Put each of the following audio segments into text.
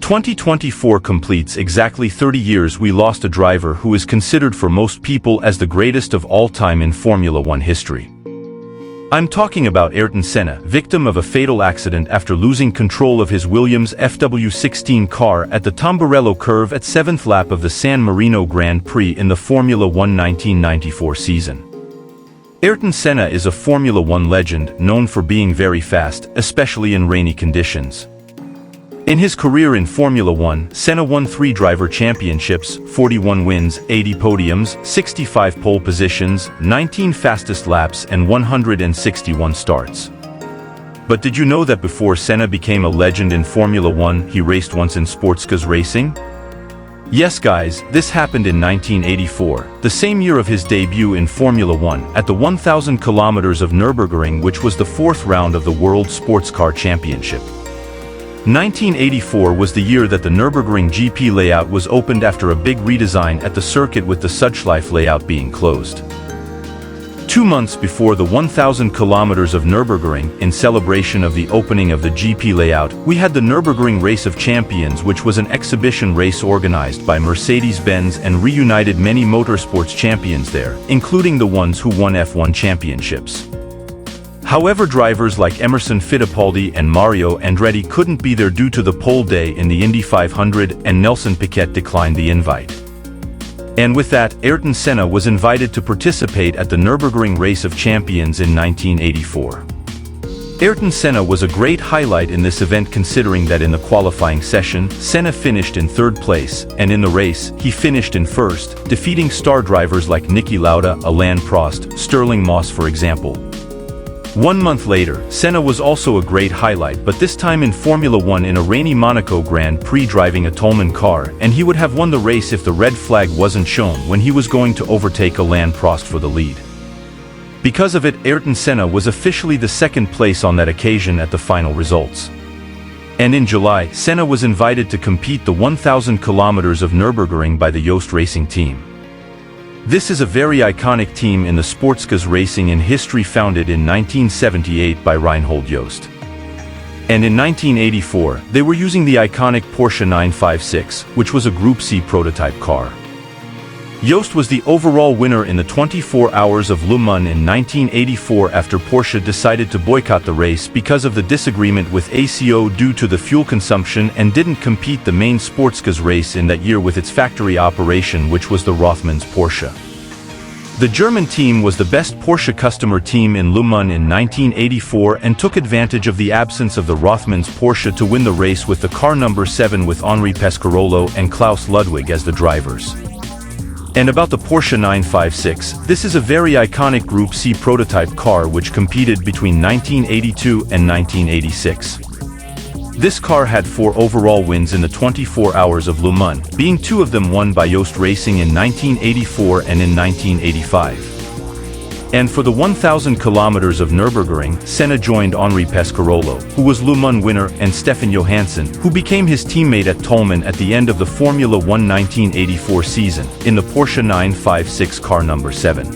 2024 completes exactly 30 years we lost a driver who is considered for most people as the greatest of all time in Formula One history. I'm talking about Ayrton Senna, victim of a fatal accident after losing control of his Williams FW16 car at the Tamburello curve at 7th lap of the San Marino Grand Prix in the Formula One 1994 season. Ayrton Senna is a Formula One legend known for being very fast, especially in rainy conditions. In his career in Formula One, Senna won 3 driver championships, 41 wins, 80 podiums, 65 pole positions, 19 fastest laps and 161 starts. But did you know that before Senna became a legend in Formula One, he raced once in Sportscars racing? Yes guys, this happened in 1984, the same year of his debut in Formula One, at the 1,000 kilometers of Nurburgring, which was the 4th round of the World Sports Car Championship. 1984 was the year that the Nurburgring GP layout was opened after a big redesign at the circuit, with the Suchlife layout being closed. 2 months before the 1,000 kilometers of Nurburgring, in celebration of the opening of the GP layout, we had the Nurburgring Race of Champions, which was an exhibition race organized by Mercedes-Benz and reunited many motorsports champions there, including the ones who won F1 championships. However, drivers like Emerson Fittipaldi and Mario Andretti couldn't be there due to the pole day in the Indy 500, and Nelson Piquet declined the invite. And with that, Ayrton Senna was invited to participate at the Nürburgring Race of Champions in 1984. Ayrton Senna was a great highlight in this event, considering that in the qualifying session, Senna finished in 3rd place, and in the race, he finished in 1st, defeating star drivers like Niki Lauda, Alain Prost, Stirling Moss for example. 1 month later, Senna was also a great highlight, but this time in Formula One in a rainy Monaco Grand Prix driving a Toleman car, and he would have won the race if the red flag wasn't shown when he was going to overtake Alain Prost for the lead. Because of it, Ayrton Senna was officially the 2nd place on that occasion at the final results. And in July, Senna was invited to compete the 1,000 kilometers of Nürburgring by the Joest Racing team. This is a very iconic team in the Sportscars racing in history, founded in 1978 by Reinhold Joest. And in 1984, they were using the iconic Porsche 956, which was a Group C prototype car. Joest was the overall winner in the 24 Hours of Le Mans in 1984 after Porsche decided to boycott the race because of the disagreement with ACO due to the fuel consumption, and didn't compete the main Sportscars race in that year with its factory operation, which was the Rothmans Porsche. The German team was the best Porsche customer team in Le Mans in 1984 and took advantage of the absence of the Rothmans Porsche to win the race with the car number 7 with Henri Pescarolo and Klaus Ludwig as the drivers. And about the Porsche 956, this is a very iconic Group C prototype car which competed between 1982 and 1986. This car had 4 overall wins in the 24 Hours of Le Mans, being 2 of them won by Joest Racing in 1984 and in 1985. And for the 1,000 kilometers of Nürburgring, Senna joined Henri Pescarolo, who was Le Mans winner, and Stefan Johansson, who became his teammate at Toleman at the end of the Formula One 1984 season, in the Porsche 956 car number 7.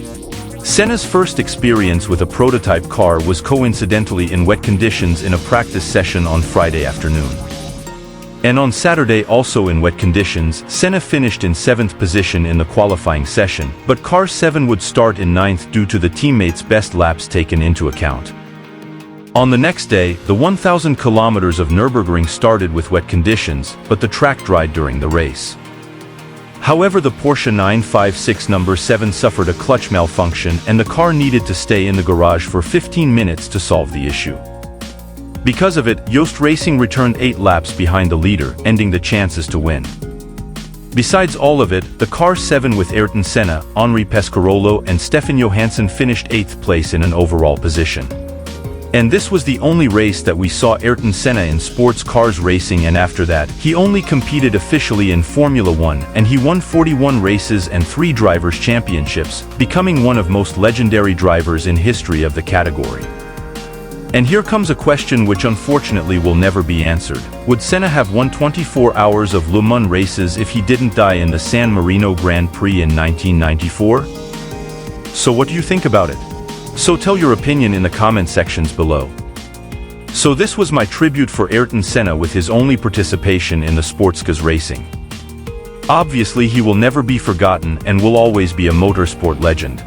Senna's first experience with a prototype car was coincidentally in wet conditions in a practice session on Friday afternoon. And on Saturday, also in wet conditions, Senna finished in 7th position in the qualifying session, but car 7 would start in 9th due to the teammates' best laps taken into account. On the next day, the 1,000 kilometers of Nürburgring started with wet conditions, but the track dried during the race. However, the Porsche 956 number 7 suffered a clutch malfunction, and the car needed to stay in the garage for 15 minutes to solve the issue. Because of it, Joest Racing returned 8 laps behind the leader, ending the chances to win. Besides all of it, the car 7 with Ayrton Senna, Henri Pescarolo and Stefan Johansson finished 8th place in an overall position. And this was the only race that we saw Ayrton Senna in sports cars racing, and after that, he only competed officially in Formula One, and he won 41 races and 3 drivers' championships, becoming one of most legendary drivers in history of the category. And here comes a question which unfortunately will never be answered. Would Senna have won 24 Hours of Le Mans races if he didn't die in the San Marino Grand Prix in 1994? So what do you think about it? So tell your opinion in the comment sections below. So this was my tribute for Ayrton Senna with his only participation in the Sportscars racing. Obviously he will never be forgotten and will always be a motorsport legend.